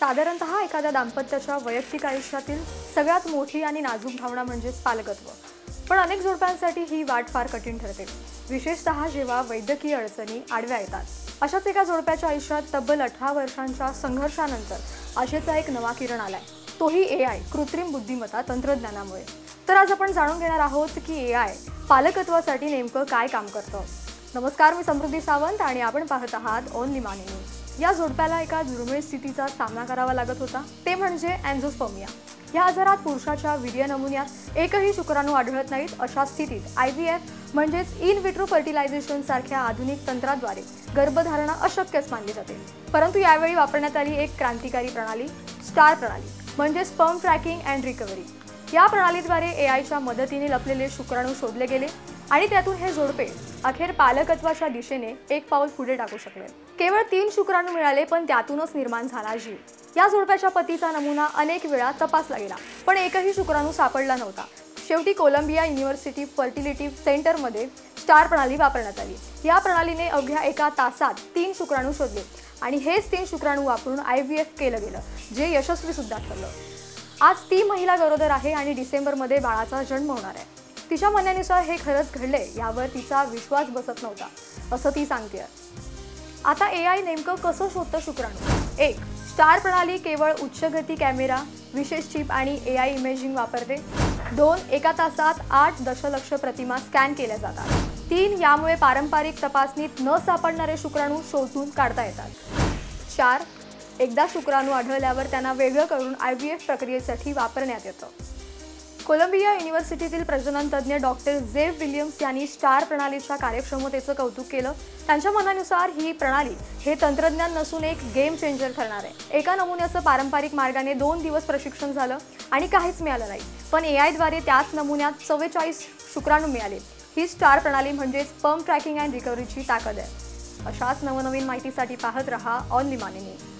साधारणतः एखाद्या दाम्पत्याच्या वैयक्तिक आयुष्यातील सगळ्यात मोठी आणि नाजूक भावना म्हणजेच पालकत्व. पण अनेक जोडप्यांसाठी ही वाट फार कठीण ठरते, विशेषतः जेव्हा वैद्यकीय अडचणी आडव्या येतात. अशाच एका जोडप्याच्या आयुष्यात तब्बल 18 वर्षांच्या संघर्षानंतर आशेचा एक नवा किरण आलाय, तोही AI कृत्रिम बुद्धिमत्ता तंत्रज्ञानामुळे. तर आज आपण जाणून घेणार आहोत की AI पालकत्वासाठी नेमकं काय काम करतं. नमस्कार, मी समृद्धी सावंत आणि आपण पाहत आहात ओनली मानी न्यूज. या जोडप्याला एका दुर्मिळ स्थितीचा सामना करावा लागत होता, ते म्हणजे अँझोस्पर्मिया. या आजारात पुरुषाच्या वीर्य नमुन्यात एकही शुक्राणू आढळत नाहीत. अशा स्थितीत IVF म्हणजेच इन विट्रो फर्टिलायझेशन सारख्या आधुनिक तंत्राद्वारे गर्भधारणा अशक्यच मानली जाते. परंतु यावेळी वापरण्यात आली एक क्रांतिकारी प्रणाली, स्टार प्रणाली म्हणजे स्पर्म ट्रॅकिंग अँड रिकव्हरी. या प्रणालीद्वारे AIच्या मदतीने लपलेले शुक्राणू शोधले गेले आणि त्यातून हे जोडपे अखेर पालकत्वाच्या दिशेने एक पाऊल पुढे टाकू शकले. केवळ 3 शुक्राणू मिळाले, पण त्यातूनच निर्माण झाला जीव. या जोडप्याच्या पतीचा नमुना अनेक वेळा तपासला गेला, पण एकही शुक्राणू सापडला नव्हता. शेवटी कोलंबिया युनिव्हर्सिटी फर्टिलिटी सेंटरमध्ये स्टार प्रणाली वापरण्यात आली. या प्रणालीने अवघ्या एका तासात 3 शुक्राणू शोधले आणि हेच 3 शुक्राणू वापरून IVF केलं गेलं, जे यशस्वी सुद्धा ठरलं. आज ती महिला गरोदर आहे आणि डिसेंबरमध्ये बाळाचा जन्म होणार आहे. तिच्या म्हणण्यानुसार हे खरंच घडले यावर तिचा विश्वास बसत नव्हता, असं ती सांगते. आता AI नेमकं कसं शोधतं शुक्राणू? 1. स्टार प्रणाली केवळ उच्च गती कॅमेरा, विशेष चिप आणि AI इमेजिंग वापरते. 2. एका तासात 8 दशलक्ष प्रतिमा स्कॅन केल्या जातात. 3. यामुळे पारंपरिक तपासणीत न सापडणारे शुक्राणू शोधून काढता येतात. 4. एकदा शुक्राणू आढळल्यावर त्यांना वेगळं करून IVF प्रक्रियेसाठी वापरण्यात येतं. कोलंबिया युनिव्हर्सिटीतील प्रजनन तज्ज्ञ डॉक्टर झेफ विलियम्स यांनी स्टार प्रणालीच्या कार्यक्षमतेचं कौतुक केलं. त्यांच्या म्हणण्यानुसार ही प्रणाली हे तंत्रज्ञान नसून एक गेम चेंजर ठरणार आहे. एका नमुन्याचं पारंपरिक मार्गाने 2 दिवस प्रशिक्षण झालं आणि काहीच मिळालं नाही, पण AIद्वारे त्याच नमुन्यात 44 शुक्राणू मिळाले. ही स्टार प्रणाली म्हणजे स्पर्म ट्रॅकिंग अँड रिकव्हरीची ताकद आहे. अशाच नवनवीन माहितीसाठी पाहत रहा ओनली मानी न्यूज.